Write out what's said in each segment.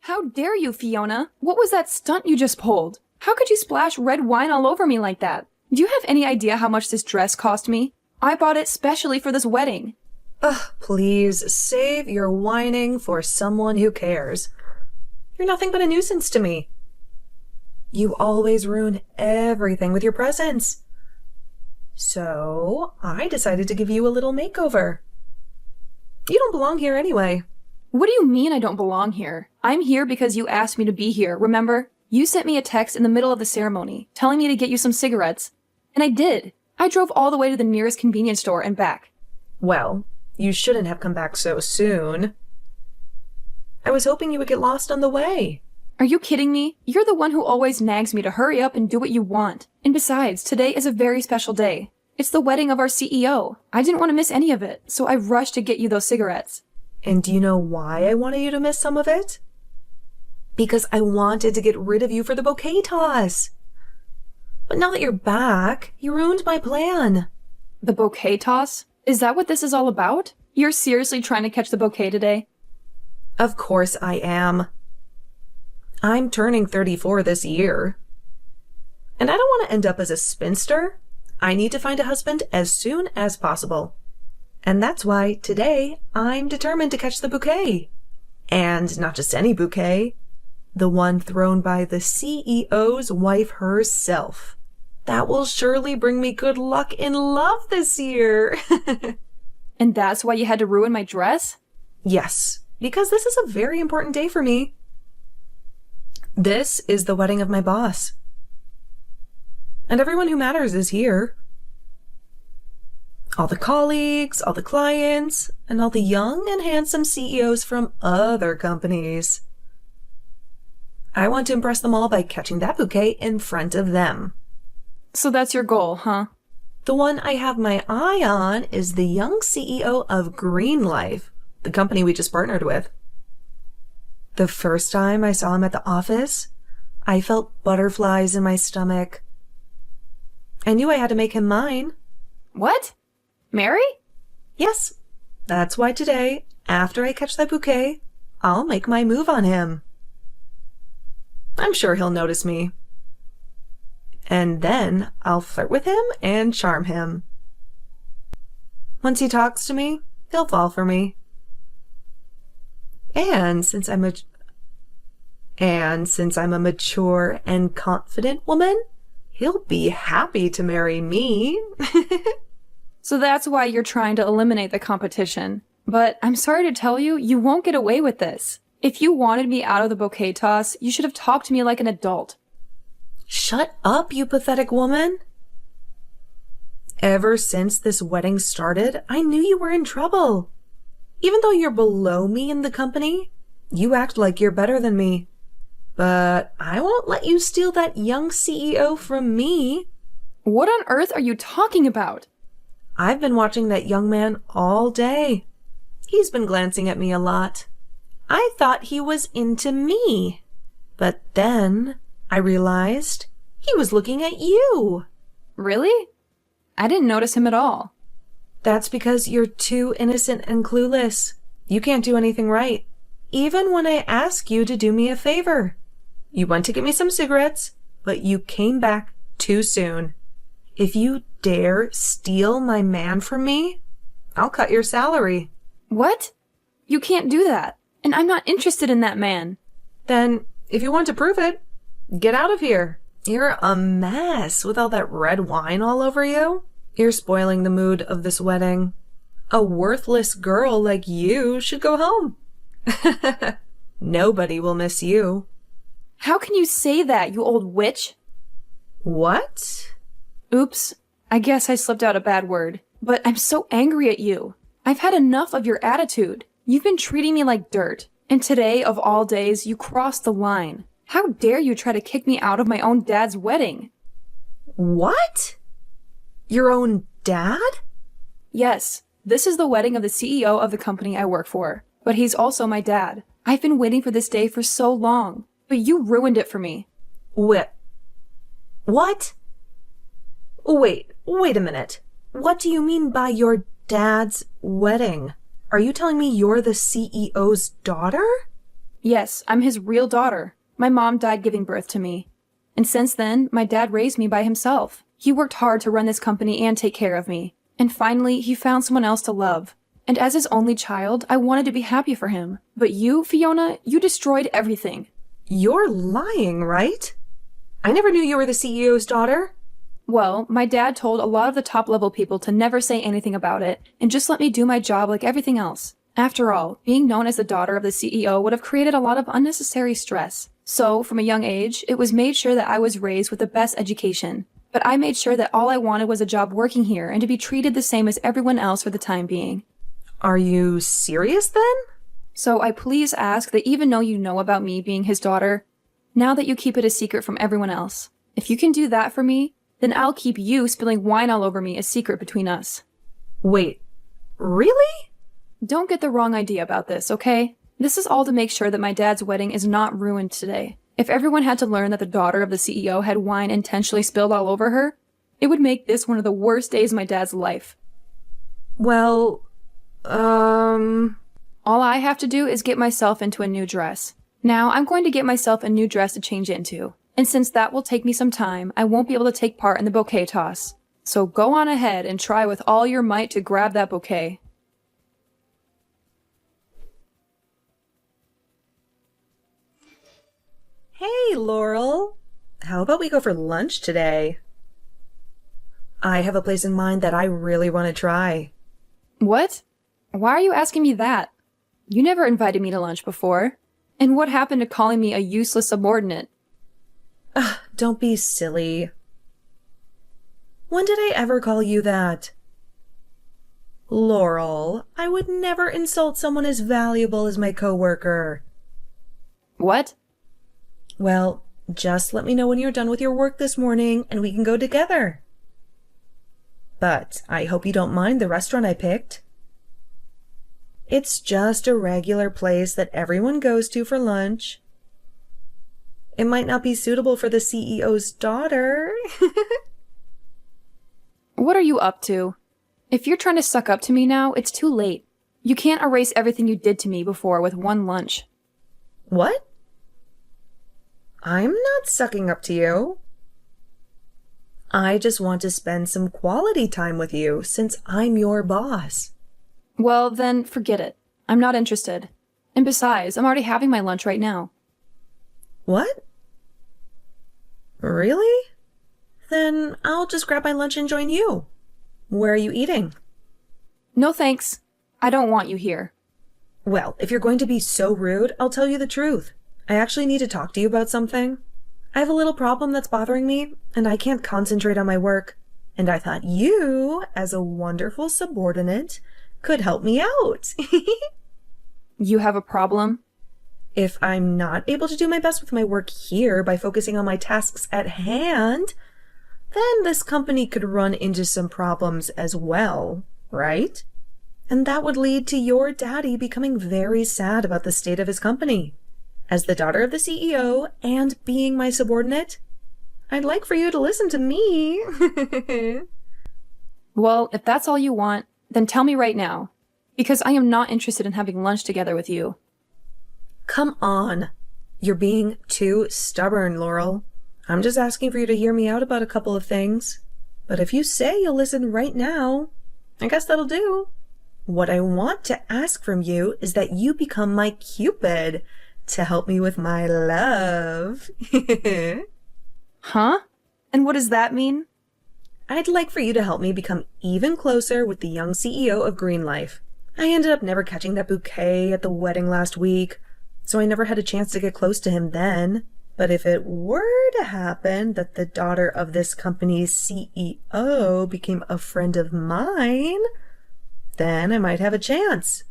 How dare you, Fiona? What was that stunt you just pulled? How could you splash red wine all over me like that? Do you have any idea how much this dress cost me? I bought it specially for this wedding. Ugh, please, save your whining for someone who cares. You're nothing but a nuisance to me. You always ruin everything with your presence. So, I decided to give you a little makeover. You don't belong here anyway. What do you mean I don't belong here? I'm here because you asked me to be here, remember? You sent me a text in the middle of the ceremony, telling me to get you some cigarettes. And I did. I drove all the way to the nearest convenience store and back. Well, you shouldn't have come back so soon. I was hoping you would get lost on the way. Are you kidding me? You're the one who always nags me to hurry up and do what you want. And besides, today is a very special day. It's the wedding of our CEO. I didn't want to miss any of it, so I rushed to get you those cigarettes. And do you know why I wanted you to miss some of it? Because I wanted to get rid of you for the bouquet toss. But now that you're back, you ruined my plan. The bouquet toss? Is that what this is all about? You're seriously trying to catch the bouquet today? Of course I am. I'm turning 34 this year. And I don't want to end up as a spinster. I need to find a husband as soon as possible. And that's why today I'm determined to catch the bouquet. And not just any bouquet. The one thrown by the CEO's wife herself. That will surely bring me good luck in love this year. And that's why you had to ruin my dress? Yes, because this is a very important day for me. This is the wedding of my boss. And everyone who matters is here. All the colleagues, all the clients, and all the young and handsome CEOs from other companies. I want to impress them all by catching that bouquet in front of them. So that's your goal, huh? The one I have my eye on is the young CEO of Green Life, the company we just partnered with. The first time I saw him at the office, I felt butterflies in my stomach. I knew I had to make him mine. What? Mary? Yes, that's why today, after I catch that bouquet, I'll make my move on him. I'm sure he'll notice me. And then I'll flirt with him and charm him. Once he talks to me, he'll fall for me. And since I'm a mature and confident woman, he'll be happy to marry me. So that's why you're trying to eliminate the competition. But I'm sorry to tell you, you won't get away with this. If you wanted me out of the bouquet toss, you should have talked to me like an adult. Shut up, you pathetic woman. Ever since this wedding started, I knew you were in trouble. Even though you're below me in the company, you act like you're better than me. But I won't let you steal that young CEO from me. What on earth are you talking about? I've been watching that young man all day. He's been glancing at me a lot. I thought he was into me. But then I realized he was looking at you. Really? I didn't notice him at all. That's because you're too innocent and clueless. You can't do anything right. Even when I ask you to do me a favor. You went to get me some cigarettes, but you came back too soon. If you dare steal my man from me, I'll cut your salary. What? You can't do that. And I'm not interested in that man. Then, if you want to prove it, get out of here. You're a mess with all that red wine all over you. You're spoiling the mood of this wedding. A worthless girl like you should go home. Nobody will miss you. How can you say that, you old witch? What? Oops. I guess I slipped out a bad word. But I'm so angry at you. I've had enough of your attitude. You've been treating me like dirt. And today, of all days, you crossed the line. How dare you try to kick me out of my own dad's wedding? What? Your own dad? Yes. This is the wedding of the CEO of the company I work for. But he's also my dad. I've been waiting for this day for so long. But you ruined it for me. What? Wait a minute. What do you mean by your dad's wedding? Are you telling me you're the CEO's daughter? Yes, I'm his real daughter. My mom died giving birth to me. And since then, my dad raised me by himself. He worked hard to run this company and take care of me. And finally, he found someone else to love. And as his only child, I wanted to be happy for him. But you, Fiona, you destroyed everything. You're lying, right? I never knew you were the CEO's daughter. Well, my dad told a lot of the top-level people to never say anything about it and just let me do my job like everything else. After all, being known as the daughter of the CEO would have created a lot of unnecessary stress. So, from a young age, it was made sure that I was raised with the best education. But I made sure that all I wanted was a job working here and to be treated the same as everyone else for the time being. Are you serious then? So I please ask that even though you know about me being his daughter, now that you keep it a secret from everyone else, if you can do that for me, then I'll keep you spilling wine all over me a secret between us. Wait, really? Don't get the wrong idea about this, okay? This is all to make sure that my dad's wedding is not ruined today. If everyone had to learn that the daughter of the CEO had wine intentionally spilled all over her, it would make this one of the worst days of my dad's life. Well, All I have to do is get myself into a new dress. Now, I'm going to get myself a new dress to change into. And since that will take me some time, I won't be able to take part in the bouquet toss. So go on ahead and try with all your might to grab that bouquet. Hey, Laurel. How about we go for lunch today? I have a place in mind that I really want to try. What? Why are you asking me that? You never invited me to lunch before. And what happened to calling me a useless subordinate? Don't be silly. When did I ever call you that? Laurel, I would never insult someone as valuable as my coworker. What? Well, just let me know when you're done with your work this morning and we can go together. But I hope you don't mind the restaurant I picked. It's just a regular place that everyone goes to for lunch. It might not be suitable for the CEO's daughter. What are you up to? If you're trying to suck up to me now, it's too late. You can't erase everything you did to me before with one lunch. What? I'm not sucking up to you. I just want to spend some quality time with you since I'm your boss. Well, then forget it. I'm not interested. And besides, I'm already having my lunch right now. What? Really? Then I'll just grab my lunch and join you. Where are you eating? No thanks. I don't want you here. Well, if you're going to be so rude, I'll tell you the truth. I actually need to talk to you about something. I have a little problem that's bothering me, and I can't concentrate on my work. And I thought you, as a wonderful subordinate, could help me out. You have a problem? If I'm not able to do my best with my work here by focusing on my tasks at hand, then this company could run into some problems as well, right? And that would lead to your daddy becoming very sad about the state of his company. As the daughter of the CEO and being my subordinate, I'd like for you to listen to me. Well, if that's all you want, then tell me right now. Because I am not interested in having lunch together with you. Come on. You're being too stubborn, Laurel. I'm just asking for you to hear me out about a couple of things. But if you say you'll listen right now, I guess that'll do. What I want to ask from you is that you become my Cupid to help me with my love. Huh? And what does that mean? I'd like for you to help me become even closer with the young CEO of Green Life. I ended up never catching that bouquet at the wedding last week, so I never had a chance to get close to him then. But if it were to happen that the daughter of this company's CEO became a friend of mine, then I might have a chance.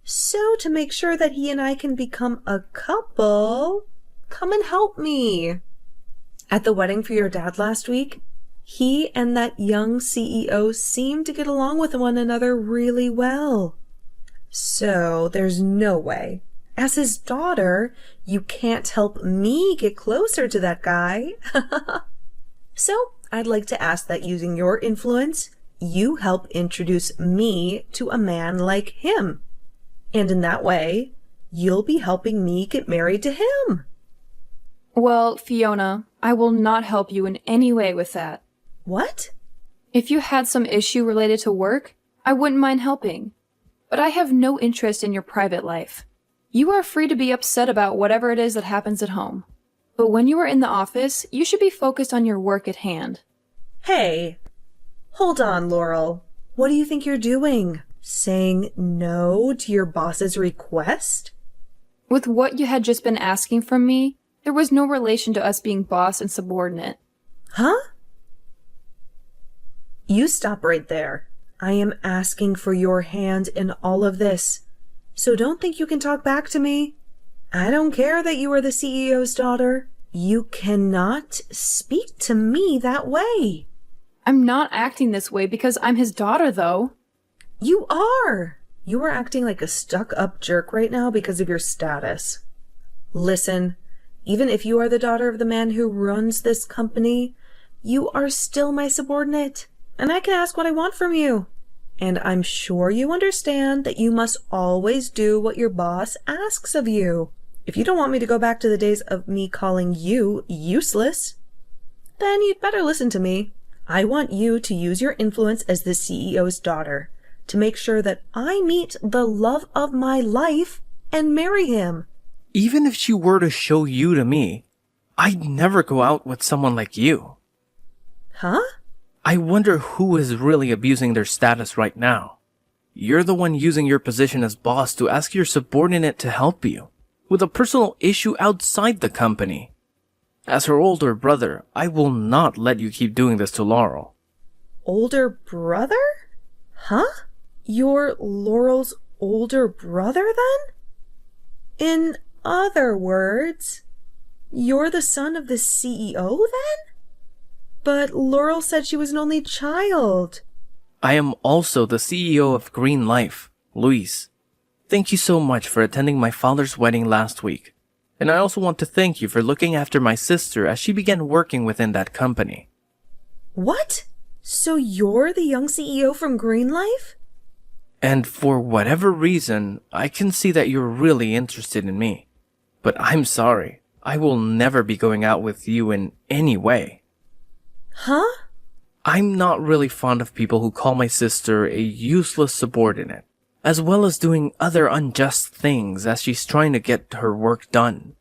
So to make sure that he and I can become a couple, come and help me. At the wedding for your dad last week, he and that young CEO seemed to get along with one another really well. So there's no way, as his daughter, you can't help me get closer to that guy. So I'd like to ask that using your influence, you help introduce me to a man like him. And in that way, you'll be helping me get married to him. Well, Fiona, I will not help you in any way with that. What? If you had some issue related to work, I wouldn't mind helping. But I have no interest in your private life. You are free to be upset about whatever it is that happens at home. But when you are in the office, you should be focused on your work at hand. Hey, hold on, Laurel. What do you think you're doing? Saying no to your boss's request? With what you had just been asking from me, there was no relation to us being boss and subordinate. Huh? You stop right there. I am asking for your hand in all of this. So don't think you can talk back to me. I don't care that you are the CEO's daughter. You cannot speak to me that way. I'm not acting this way because I'm his daughter, though. You are. You are acting like a stuck-up jerk right now because of your status. Listen, even if you are the daughter of the man who runs this company, you are still my subordinate, and I can ask what I want from you. And I'm sure you understand that you must always do what your boss asks of you. If you don't want me to go back to the days of me calling you useless, then you'd better listen to me. I want you to use your influence as the CEO's daughter to make sure that I meet the love of my life and marry him. Even if she were to show you to me, I'd never go out with someone like you. Huh? I wonder who is really abusing their status right now. You're the one using your position as boss to ask your subordinate to help you with a personal issue outside the company. As her older brother, I will not let you keep doing this to Laurel. Older brother? Huh? You're Laurel's older brother, then? In other words, you're the son of the CEO, then? But Laurel said she was an only child. I am also the CEO of Green Life, Luis. Thank you so much for attending my father's wedding last week. And I also want to thank you for looking after my sister as she began working within that company. What? So you're the young CEO from Green Life? And for whatever reason, I can see that you're really interested in me. But I'm sorry, I will never be going out with you in any way. Huh? I'm not really fond of people who call my sister a useless subordinate, as well as doing other unjust things as she's trying to get her work done.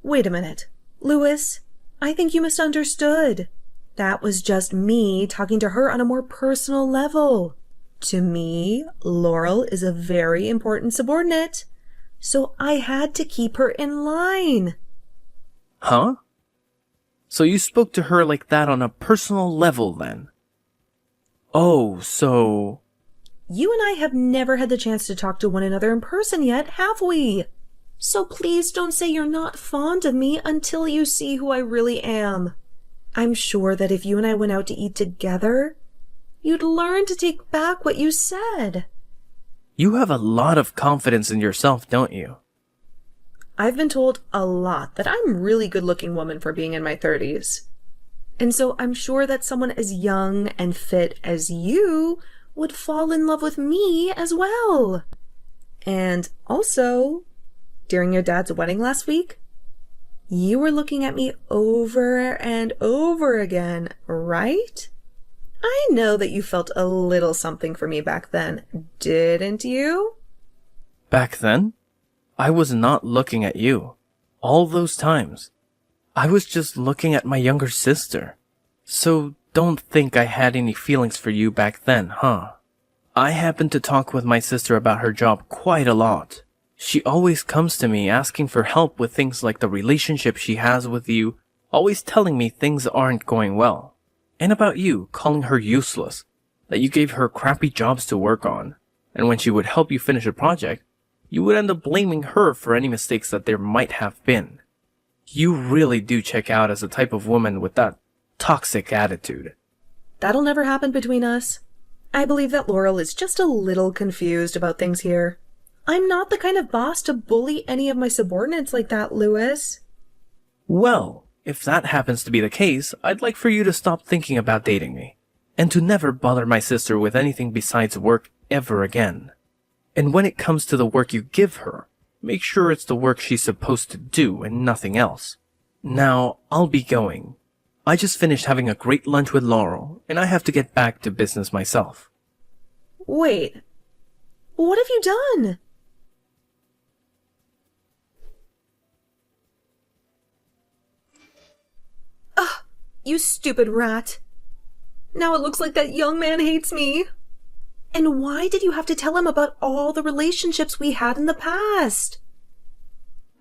Wait a minute. Louis, I think you misunderstood. That was just me talking to her on a more personal level. To me, Laurel is a very important subordinate, so I had to keep her in line. Huh? So you spoke to her like that on a personal level then? Oh, so... You and I have never had the chance to talk to one another in person yet, have we? So please don't say you're not fond of me until you see who I really am. I'm sure that if you and I went out to eat together, you'd learn to take back what you said. You have a lot of confidence in yourself, don't you? I've been told a lot that I'm a really good-looking woman for being in my 30s. And so I'm sure that someone as young and fit as you would fall in love with me as well. And also, during your dad's wedding last week, you were looking at me over and over again, right? I know that you felt a little something for me back then, didn't you? Back then? I was not looking at you. All those times. I was just looking at my younger sister. So don't think I had any feelings for you back then, huh? I happened to talk with my sister about her job quite a lot. She always comes to me asking for help with things like the relationship she has with you, always telling me things aren't going well. And about you, calling her useless, that you gave her crappy jobs to work on, and when she would help you finish a project, you would end up blaming her for any mistakes that there might have been. You really do check out as a type of woman with that toxic attitude. That'll never happen between us. I believe that Laurel is just a little confused about things here. I'm not the kind of boss to bully any of my subordinates like that, Louis. Well, if that happens to be the case, I'd like for you to stop thinking about dating me, and to never bother my sister with anything besides work ever again. And when it comes to the work you give her, Make sure it's the work she's supposed to do and nothing else. Now, I'll be going. I just finished having a great lunch with Laurel, and I have to get back to business myself. Wait, what have you done? Ugh, you stupid rat. Now it looks like that young man hates me. And why did you have to tell him about all the relationships we had in the past?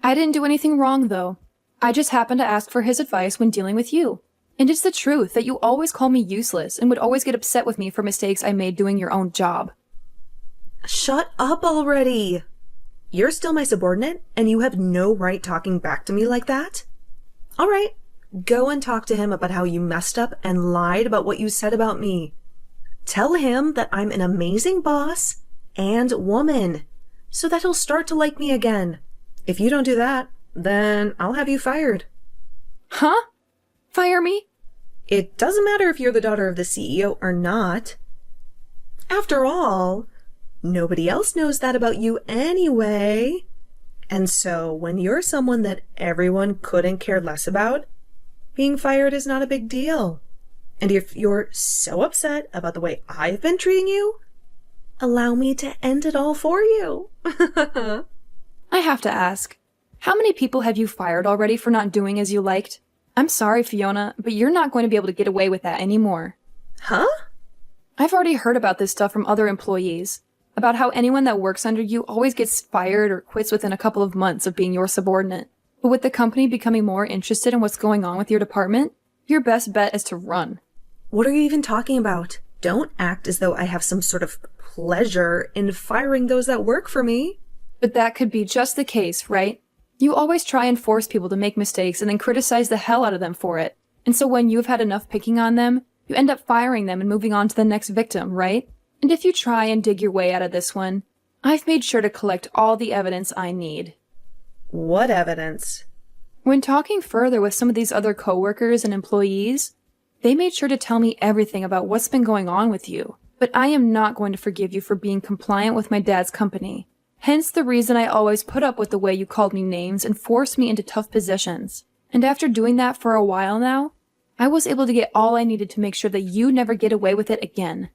I didn't do anything wrong, though. I just happened to ask for his advice when dealing with you. And it's the truth that you always call me useless and would always get upset with me for mistakes I made doing your own job. Shut up already. You're still my subordinate, and you have no right talking back to me like that. All right, go and talk to him about how you messed up and lied about what you said about me. Tell him that I'm an amazing boss and woman, so that he'll start to like me again. If you don't do that, then I'll have you fired. Huh? Fire me? It doesn't matter if you're the daughter of the CEO or not. After all, nobody else knows that about you anyway. And so when you're someone that everyone couldn't care less about, being fired is not a big deal. And if you're so upset about the way I've been treating you, allow me to end it all for you. I have to ask, how many people have you fired already for not doing as you liked? I'm sorry, Fiona, but you're not going to be able to get away with that anymore. Huh? I've already heard about this stuff from other employees, about how anyone that works under you always gets fired or quits within a couple of months of being your subordinate. But with the company becoming more interested in what's going on with your department, your best bet is to run. What are you even talking about? Don't act as though I have some sort of pleasure in firing those that work for me. But that could be just the case, right? You always try and force people to make mistakes and then criticize the hell out of them for it. And so when you've had enough picking on them, you end up firing them and moving on to the next victim, right? And if you try and dig your way out of this one, I've made sure to collect all the evidence I need. What evidence? When talking further with some of these other coworkers and employees, they made sure to tell me everything about what's been going on with you. But I am not going to forgive you for being compliant with my dad's company. Hence the reason I always put up with the way you called me names and forced me into tough positions. And after doing that for a while now, I was able to get all I needed to make sure that you never get away with it again.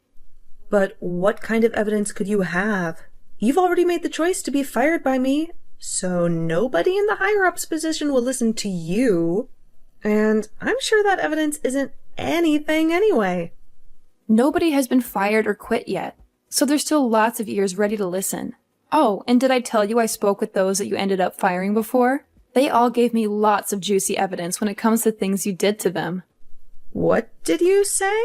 But what kind of evidence could you have? You've already made the choice to be fired by me, so nobody in the higher-ups position will listen to you. And I'm sure that evidence isn't anything anyway. Nobody has been fired or quit yet, so there's still lots of ears ready to listen. Oh, and did I tell you I spoke with those that you ended up firing before? They all gave me lots of juicy evidence when it comes to things you did to them. What did you say?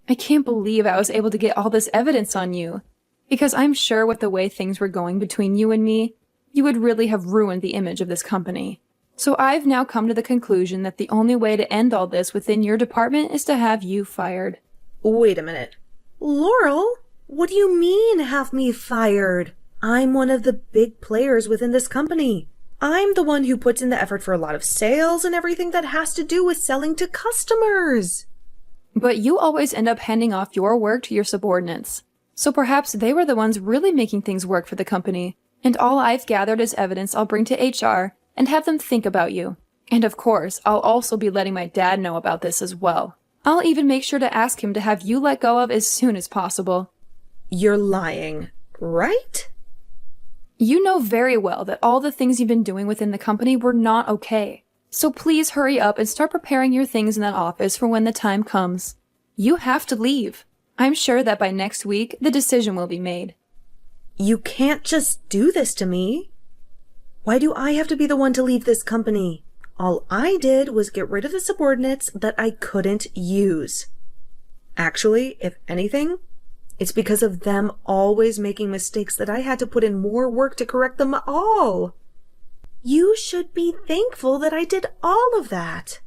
I can't believe I was able to get all this evidence on you. Because I'm sure with the way things were going between you and me, you would really have ruined the image of this company. So I've now come to the conclusion that the only way to end all this within your department is to have you fired. Wait a minute. Laurel, what do you mean have me fired? I'm one of the big players within this company. I'm the one who puts in the effort for a lot of sales and everything that has to do with selling to customers. But you always end up handing off your work to your subordinates. So perhaps they were the ones really making things work for the company. And all I've gathered is evidence I'll bring to HR and have them think about you. And of course, I'll also be letting my dad know about this as well. I'll even make sure to ask him to have you let go of as soon as possible. You're lying, right? You know very well that all the things you've been doing within the company were not okay. So please hurry up and start preparing your things in that office for when the time comes. You have to leave. I'm sure that by next week, the decision will be made. You can't just do this to me. Why do I have to be the one to leave this company? All I did was get rid of the subordinates that I couldn't use. Actually, if anything, it's because of them always making mistakes that I had to put in more work to correct them all. You should be thankful that I did all of that.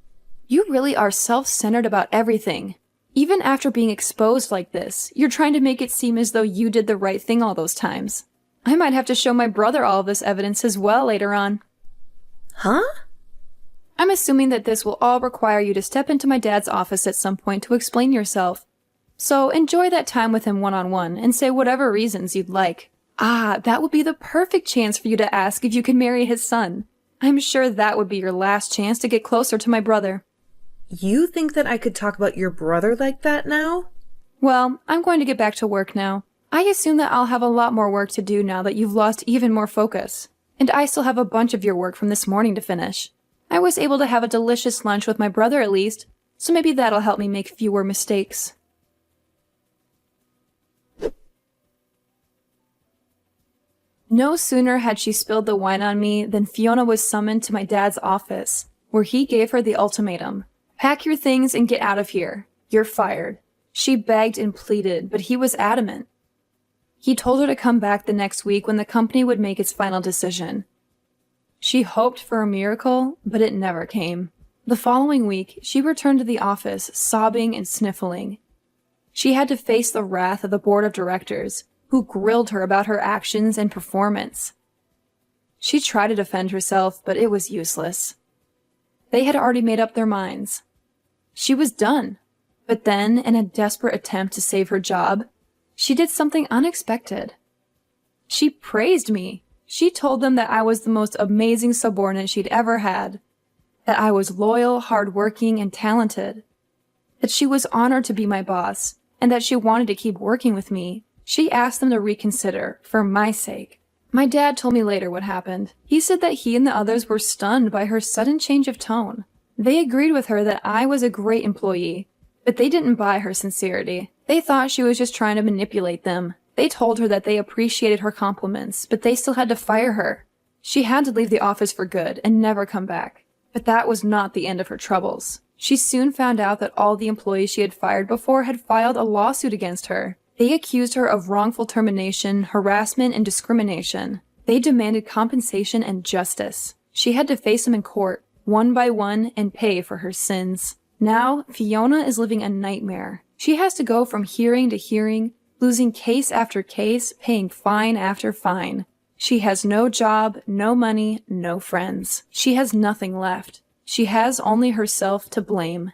You really are self-centered about everything. Even after being exposed like this, you're trying to make it seem as though you did the right thing all those times. I might have to show my brother all of this evidence as well later on. Huh? I'm assuming that this will all require you to step into my dad's office at some point to explain yourself. So enjoy that time with him one-on-one and say whatever reasons you'd like. Ah, that would be the perfect chance for you to ask if you can marry his son. I'm sure that would be your last chance to get closer to my brother. You think that I could talk about your brother like that now? Well, I'm going to get back to work now. I assume that I'll have a lot more work to do now that you've lost even more focus. And I still have a bunch of your work from this morning to finish. I was able to have a delicious lunch with my brother at least, so maybe that'll help me make fewer mistakes. No sooner had she spilled the wine on me than Fiona was summoned to my dad's office, where he gave her the ultimatum. Pack your things and get out of here. You're fired. She begged and pleaded, but he was adamant. He told her to come back the next week when the company would make its final decision. She hoped for a miracle, but it never came. The following week, she returned to the office, sobbing and sniffling. She had to face the wrath of the board of directors, who grilled her about her actions and performance. She tried to defend herself, but it was useless. They had already made up their minds. She was done. But then, in a desperate attempt to save her job, she did something unexpected. She praised me. She told them that I was the most amazing subordinate she'd ever had, that I was loyal, hardworking, and talented, that she was honored to be my boss, and that she wanted to keep working with me. She asked them to reconsider, for my sake. My dad told me later what happened. He said that he and the others were stunned by her sudden change of tone. They agreed with her that I was a great employee, but they didn't buy her sincerity. They thought she was just trying to manipulate them. They told her that they appreciated her compliments, but they still had to fire her. She had to leave the office for good and never come back. But that was not the end of her troubles. She soon found out that all the employees she had fired before had filed a lawsuit against her. They accused her of wrongful termination, harassment, and discrimination. They demanded compensation and justice. She had to face them in court, one by one, and pay for her sins. Now, Fiona is living a nightmare. She has to go from hearing to hearing, losing case after case, paying fine after fine. She has no job, no money, no friends. She has nothing left. She has only herself to blame.